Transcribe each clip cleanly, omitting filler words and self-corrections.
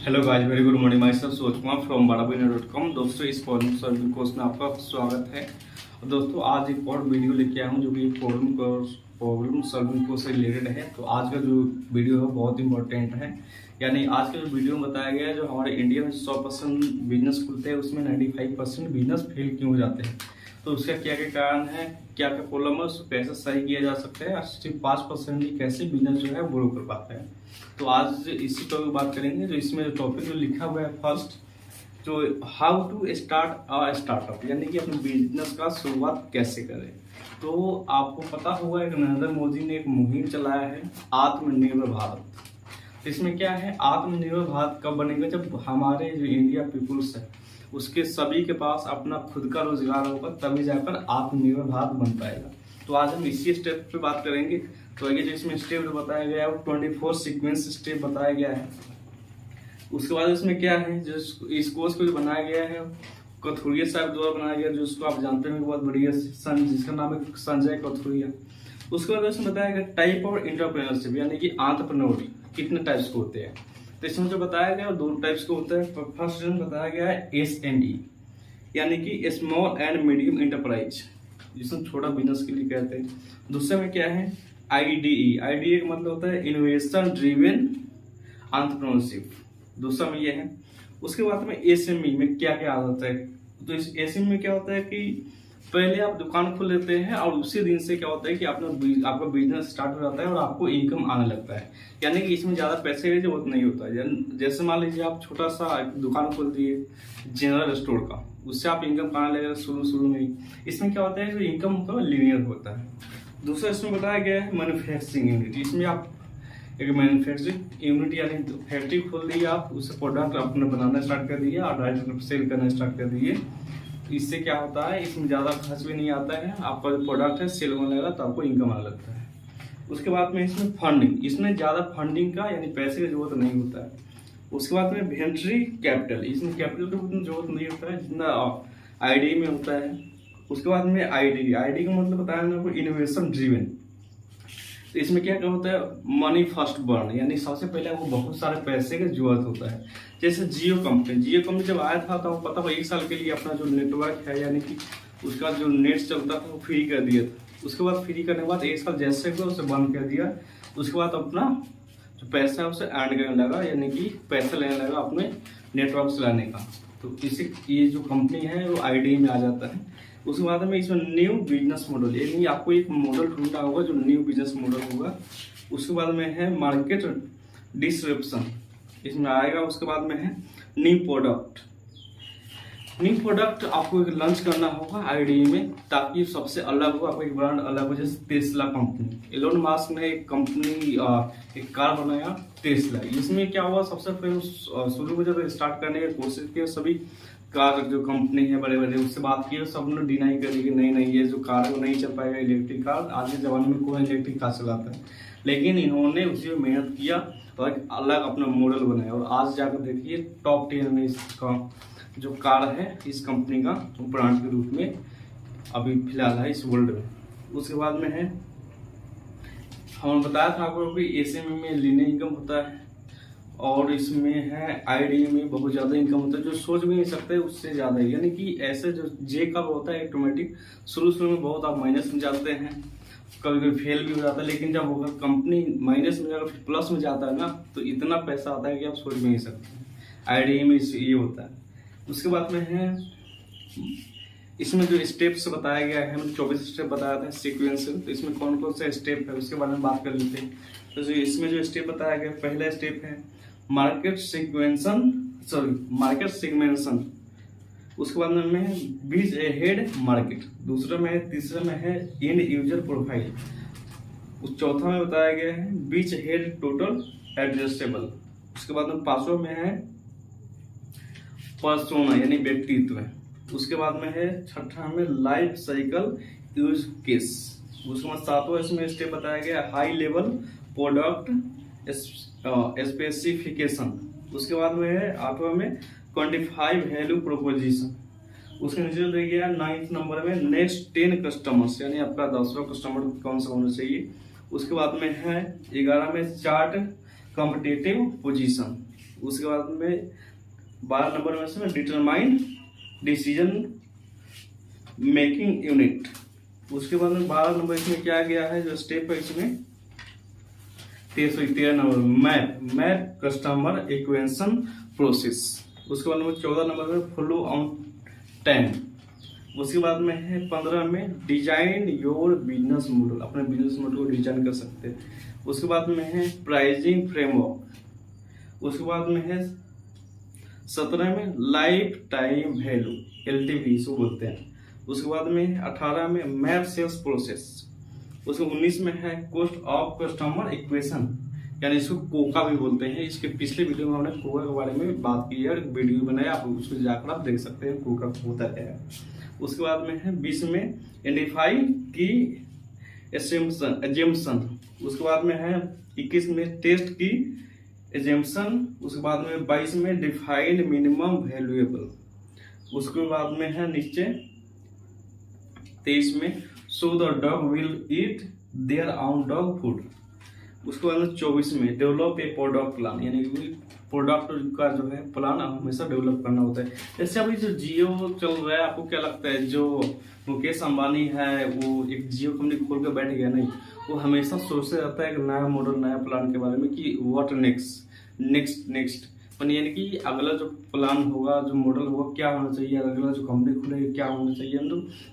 Hello guys, very good morning. My self Suraj Kumar from badaboina.com। दोस्तों, इस problem solving course में आपका स्वागत है। और दोस्तों, आज एक और वीडियो लेके आया हूँ जो कि प्रॉब्लम सॉल्विंग कोर्स से रिलेटेड है। तो आज का जो वीडियो है बहुत इंपॉर्टेंट है। यानी आज का जो वीडियो में बताया गया है, जो हमारे इंडिया में 100% बिजनेस खुलते हैं उसमें 95% बिजनेस फेल क्यों हो जाते हैं, तो उसका क्या क्या कारण है, क्या क्या प्रॉब्लम है, उसको कैसे सही किया जा सकता है और सिर्फ 5% ही कैसे बिजनेस जो है ग्रो कर पाता है। तो आज इसी टॉपिक पर बात करेंगे। जो इसमें जो टॉपिक जो लिखा हुआ है फर्स्ट, जो how to start a startup, यानी कि अपने बिजनेस का शुरुआत कैसे करें। तो आपको पता होगा एक नरेंद्र मोदी ने एक मुहिम चलाया है आत्मनिर्भर भारत। तो इसमें क्या है, आत्मनिर्भर भारत कब बनेगा, जब हमारे जो इंडिया पीपुल्स है उसके सभी के पास अपना खुद का रोजगार होगा, तभी जाकर आत्मनिर्भर भारत बन पाएगा। तो आज हम इसी स्टेप पे बात करेंगे। तो आगे जो इसमें स्टेप बताया गया है वो 24 सीक्वेंस स्टेप बताया गया है। उसके बाद इसमें क्या है, जो इस कोर्स को जो बनाया गया है कथुरिया साहब द्वारा बनाया गया, जो उसको आप जानते हैं बहुत बढ़िया, जिसका नाम है संजय कथुरिया। उसके बाद इसमें बताया गया टाइप ऑफ एंटरप्रेन्योरशिप, यानी कि एंटरप्रेन्योर कितने टाइप्स के होते हैं। तो इसमें जो बताया गया दो टाइप्स के होता है। फर्स्ट बताया गया है SME, यानी कि स्मॉल एंड मीडियम एंटरप्राइज, जिसमें छोटा बिजनेस के लिए कहते हैं। दूसरे में क्या है IDE का मतलब होता है इनोवेशन ड्रिवन एंटरप्रेन्योरशिप, दूसरा में ये है। उसके बाद में SME में क्या क्या आ जाता है। तो इस SME में क्या होता है कि पहले आप दुकान खोल लेते हैं और उसी दिन से क्या होता है कि आपका बिजनेस स्टार्ट हो जाता है और आपको इनकम आने लगता है। यानी कि इसमें ज़्यादा पैसे की जरूरत नहीं होता है। जैसे मान लीजिए आप छोटा सा दुकान खोल दिए जनरल स्टोर का, उससे आप इनकम पाने लगेगा शुरू में ही। इसमें क्या होता है, जो इनकम होता है लीनियर होता है। दूसरा इसमें बताया गया है मैन्युफैक्चरिंग यूनिट। इसमें आप एक मैन्युफैक्चरिंग यूनिट यानी फैक्ट्री खोल दी, आप उससे प्रोडक्ट अपने बनाना स्टार्ट कर दिए और डायरेक्ट सेल करना स्टार्ट कर दिए। इससे क्या होता है, इसमें ज़्यादा खर्च भी नहीं आता है, आपका जो प्रोडक्ट है सेल होने लगा तो आपको इनकम आने लगता है। उसके बाद में इसमें फंडिंग, इसमें ज़्यादा फंडिंग का यानी पैसे की जरूरत नहीं होता है। उसके बाद में वेंचरी कैपिटल, इसमें कैपिटल की उतनी जरूरत नहीं होता है जितना IDE में होता है। उसके बाद में IDE का मतलब बताया ना आपको इनोवेशन ड्रिवन। तो इसमें क्या क्या होता है, मनी फर्स्ट बर्न, यानी सबसे पहले आपको बहुत सारे पैसे की जरूरत होता है। जैसे जियो कंपनी जब आया था तो पता हुआ 1 साल के लिए अपना जो नेटवर्क है यानी कि उसका जो नेट चलता था वो फ्री कर दिया था। उसके बाद फ्री करने के बाद 1 साल जैसे हुआ उसे बंद कर दिया। उसके बाद अपना जो पैसा है उसे अर्न करने लगा, यानी कि पैसा लेने लगा अपने नेटवर्क चलाने का। तो इसी ये जो कंपनी है वो IDE में आ जाता है। उसके बाद में इसमें न्यू बिजनेस मॉडल, यानी आपको एक मॉडल ढूंढना होगा जो न्यू बिजनेस मॉडल होगा। उसके बाद में है मार्केट डिस्ट्रिब्यूशन, इसमें आएगा। उसके बाद में है न्यू प्रोडक्ट आपको एक लॉन्च करना होगा IDE में, ताकि सबसे अलग हो, आपको एक ब्रांड अलग हो। जैसे टेस्ला कंपनी, एलोन मस्क ने एक कंपनी एक कार बनाया टेस्ला। इसमें क्या हुआ, सबसे पहले शुरू में जब स्टार्ट करने की कोशिश की, सभी कार जो कंपनी है बड़े बड़े उससे बात की, सबने डिनाई करी कि नहीं ये जो कार है वो नहीं चल पाएगा इलेक्ट्रिक कार। आज के ज़माने में कौन इलेक्ट्रिक कार चलाता है, लेकिन इन्होंने उसी में मेहनत किया और एक अलग अपना मॉडल बनाया। और आज जाकर देखिए टॉप 10 में इसका जो कार है इस कंपनी का ब्रांड के रूप में अभी फिलहाल है इस वर्ल्ड में। उसके बाद में है, हमने बताया था आपको कि SME में लीनियर इनकम होता है और इसमें है IDE में बहुत ज़्यादा इनकम होता है, जो सोच भी नहीं सकते उससे ज़्यादा है। यानी कि ऐसे जो J का होता है ऑटोमेटिक शुरू में बहुत आप माइनस में जाते हैं, कभी कभी फेल भी हो जाता है, लेकिन जब अगर कंपनी माइनस में जाकर फिर प्लस में जाता है ना, तो इतना पैसा आता है कि आप सोच भी नहीं सकते। IDE में ये होता है। उसके बाद में है, इसमें जो स्टेप्स बताया गया है, हम 24 स्टेप बताया था सीक्वेंस। तो इसमें कौन कौन सा स्टेप है उसके बारे में बात कर लेते हैं। तो इसमें जो स्टेप बताया गया, पहला स्टेप है मार्केट सेगमेंटेशन। उसके बाद में है बीच हेड मार्केट, दूसरे में है, तीसरे में है एंड यूजर प्रोफाइल। उस चौथा में बताया गया है बीच हेड टोटल एडजस्टेबल। उसके बाद में पांचवा में है पर्सोना यानी व्यक्तित्व। उसके बाद में है छठा में लाइफ साइकिल यूज केस। उसके बाद सातवां इसमें स्टेप बताया गया हाई लेवल प्रोडक्ट स्पेसिफिकेशन। उसके बाद में है 8वां में क्वांटिफाई वैल्यू प्रोपोजिशन। उसके नीचे रह गया 9th नंबर में नेक्स्ट 10 कस्टमर्स, यानी आपका 10वां कस्टमर कौन सा होना चाहिए। उसके बाद में है 11 में चार्ट कॉम्पिटिटिव पोजीशन। उसके बाद में 12 नंबर में इसमें डिटरमाइन डिसीजन मेकिंग यूनिट। उसके बाद में 12 नंबर इसमें क्या गया है जो स्टेप है इसमें 13 नंबर मैप कस्टमर एक्वेंशन प्रोसेस। उसके बाद में 14 नंबर में फ्लो ऑन टाइम। उसके बाद में है 15 में डिजाइन योर बिजनेस मॉडल, अपने बिजनेस मॉडल को डिजाइन कर सकते हैं। उसके बाद में है प्राइसिंग फ्रेमवर्क। उसके बाद में है 17 में लाइफ टाइम वैल्यू LTV इसको बोलते हैं। उसके बाद में 18 में मैप सेल्स प्रोसेस। उसके 19 में है कॉस्ट ऑफ कस्टमर इक्वेशन, यानी इसको कोका भी बोलते हैं। इसके पिछले वीडियो में हमने कोका के बारे में बात की है, वीडियो बनाया, आप उसको जाकर आप देख सकते हैं कोका होता है। उसके बाद में है 20 में आइडेंटिफाई की एजम्पशन। उसके बाद में है 21 में टेस्ट की एजम्पशन। उसके बाद में 22 में डिफाइंड मिनिमम वैल्यूएबल। उसके बाद में है नीचे 23 में so the dog will eat their own dog food. उसके बाद में 24 में डेवलप ए प्रोडक्ट प्लान, यानी प्रोडक्ट का जो है प्लान हमेशा डेवलप करना होता है। जैसे अभी जो जियो चल रहा है, आपको क्या लगता है जो मुकेश अंबानी है वो एक जियो कंपनी खोल के बैठ गया? नहीं, वो हमेशा सोचते रहता है एक नया मॉडल नया प्लान के बारे में कि व्हाट नेक्स्ट यानी कि अगला जो प्लान होगा जो मॉडल होगा क्या होना चाहिए, अगला जो कंपनी खुलेगी क्या होना चाहिए।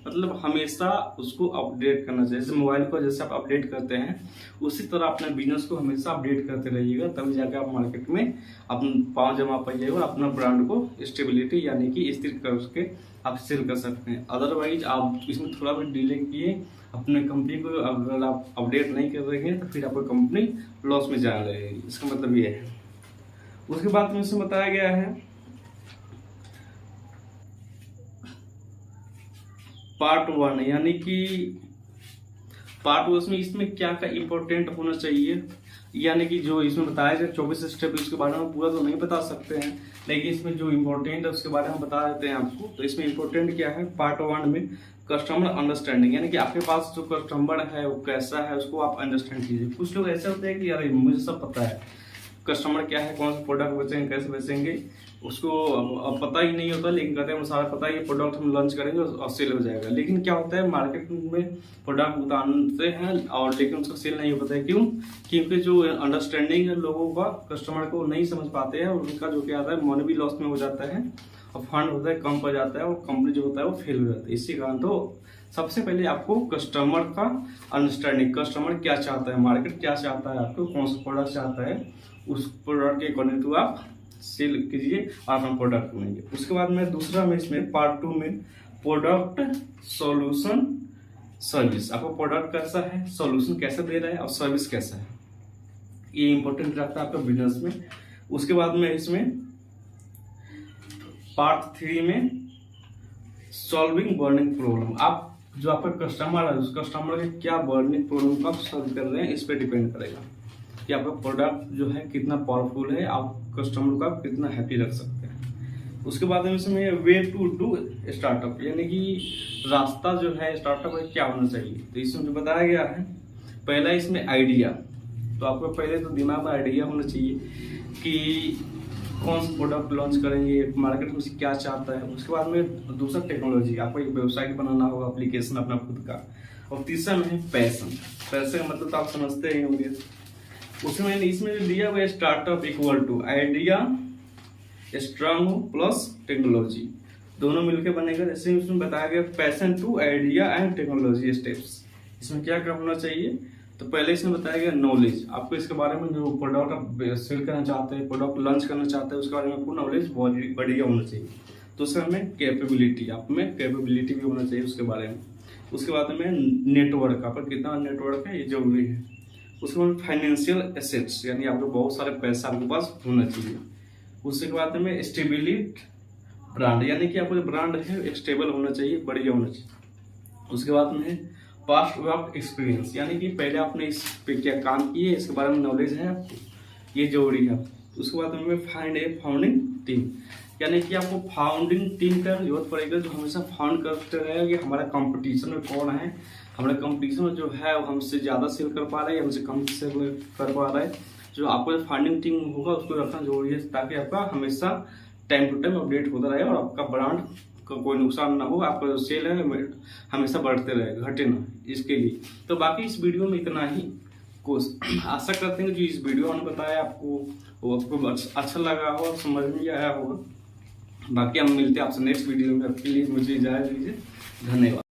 मतलब हमेशा उसको अपडेट करना चाहिए। जैसे मोबाइल को जैसे आप अपडेट करते हैं उसी तरह अपने बिजनेस को हमेशा अपडेट करते रहिएगा, तभी जाकर आप मार्केट में अपना पाँव जमा पाइएगा और अपना ब्रांड को स्टेबिलिटी यानी कि स्थिर करके आप सेल कर सकते हैं। अदरवाइज आप इसमें थोड़ा भी डिले किए अपने कंपनी को अगर आप अपडेट नहीं कर रहे हैं तो फिर आपकी कंपनी लॉस में जा रहेगी। इसका मतलब ये है। उसके बाद में इसमें बताया गया है पार्ट 1, यानी कि पार्ट 1 में इसमें क्या क्या इंपॉर्टेंट होना चाहिए, यानी कि जो इसमें बताया गया 24 स्टेप, इसके बारे में पूरा तो नहीं बता सकते हैं, लेकिन इसमें जो इम्पोर्टेंट है उसके बारे में बता देते हैं आपको। तो इसमें इम्पोर्टेंट क्या है पार्ट 1 में कस्टमर अंडरस्टैंडिंग, यानी कि आपके पास जो कस्टमर है वो कैसा है उसको आप अंडरस्टैंड कीजिए। कुछ लोग ऐसे होते हैं कि यार मुझे सब पता है कस्टमर क्या है, कौन सा प्रोडक्ट बेचेंगे, कैसे बेचेंगे, उसको अब पता ही नहीं होता, लेकिन कहते हैं सारा पता है ये प्रोडक्ट हम लॉन्च करेंगे और सेल हो जाएगा। लेकिन क्या होता है मार्केट में प्रोडक्ट उतारते हैं और लेकिन उसका सेल नहीं हो पाता है। क्यों? क्योंकि जो अंडरस्टैंडिंग है लोगों का कस्टमर को नहीं समझ पाते हैं और उनका जो क्या आता है मनी भी लॉस में हो जाता है और फंड होता है कम पड़ जाता है और कंपनी जो होता है वो फेल हो जाता है। इसी कारण तो सबसे पहले आपको कस्टमर का अंडरस्टैंडिंग, कस्टमर क्या चाहता है, मार्केट क्या चाहता है, आपको कौन सा प्रोडक्ट चाहता है, उस प्रोडक्ट के अकॉर्डिंग टू आप सेल कीजिए और अपना प्रोडक्ट बनेंगे। उसके बाद में दूसरा में इसमें पार्ट 2 में प्रोडक्ट सॉल्यूशन सर्विस, आपका प्रोडक्ट कैसा है, सॉल्यूशन कैसे दे रहा है और सर्विस कैसा है, ये इंपॉर्टेंट रहता है आपका बिजनेस में। उसके बाद में इसमें पार्ट 3 में सॉल्विंग बर्निंग प्रॉब्लम, आप जो आपका कस्टमर है उस कस्टमर के क्या बर्निंग प्रॉब्लम को आप सॉल्व कर रहे हैं इस पर डिपेंड करेगा कि आपका प्रोडक्ट जो है कितना पावरफुल है, आप कस्टमर को आप कितना हैप्पी रख सकते हैं। उसके बाद में इसमें वे टू डू स्टार्टअप, यानी कि रास्ता जो है स्टार्टअप में क्या होना चाहिए। तो इसमें जो बताया गया है पहला इसमें आइडिया, तो आपको पहले तो दिमाग में आइडिया होना चाहिए कि कौन सा प्रोडक्ट लॉन्च करेंगे, मार्केट में क्या चाहता है। उसके बाद में दूसरा टेक्नोलॉजी, आपको एक वेबसाइट बनाना होगा, एप्लीकेशन अपना खुद का। और तीसरा में है पैशन, पैसे का मतलब तो आप समझते ही होंगे। उसमें इसमें जो दिया हुआ है startup equal to idea strong plus technology, दोनों मिलकर बनेगा। जैसे उसमें बताया गया passion to idea and technology steps, इसमें क्या क्या होना चाहिए। तो पहले इसमें बताया गया नॉलेज, आपको इसके बारे में जो प्रोडक्ट आप सेल करना चाहते हैं, प्रोडक्ट लॉन्च करना चाहते हैं उसके बारे में आपको नॉलेज बहुत बढ़िया होना चाहिए। दूसरा में कैपेबिलिटी, आप में कैपेबिलिटी भी होना चाहिए उसके बारे में। उसके बाद में नेटवर्क, आपका कितना नेटवर्क है ये जरूरी है। उसके बाद फाइनेंशियल एसेट्स, यानी आपको बहुत सारे पैसा आपके पास होना चाहिए। उसके बाद में स्टेबिलिटी ब्रांड, यानी कि आपका जो ब्रांड है एक स्टेबल होना चाहिए, बढ़िया होना चाहिए। उसके बाद में पास्ट वर्क एक्सपीरियंस, यानी कि पहले आपने इस पे क्या काम किए इसके बारे में नॉलेज है आपको, ये जरूरी है। उसके बाद में फाइंड ए फाउंडिंग टीम, यानी कि आपको फाउंडिंग टीम का जरूरत पड़ेगा जो हमेशा फाउंड करते रहेगा कि हमारा कंपटीशन में कौन है, हमारे कंपटीशन में जो है वो हमसे ज़्यादा सेल कर पा रहा है, हमसे कम सेल कर पा रहा है, जो आपको जो फंडिंग टीम होगा उसको रखना जरूरी है, ताकि आपका हमेशा टाइम टू टाइम अपडेट होता रहे और आपका ब्रांड का कोई नुकसान ना हो, आपका जो सेल है हमेशा बढ़ते रहे, घटे ना, इसके लिए। तो बाकी इस वीडियो में इतना ही। आशा करते हैं कि जो इस वीडियो में बताया आपको वो आपको अच्छा लगा हो, समझ में आया होगा। बाकी हम मिलते हैं आपसे नेक्स्ट वीडियो में। आपके लिए मुझे इजाजत दीजिए, धन्यवाद।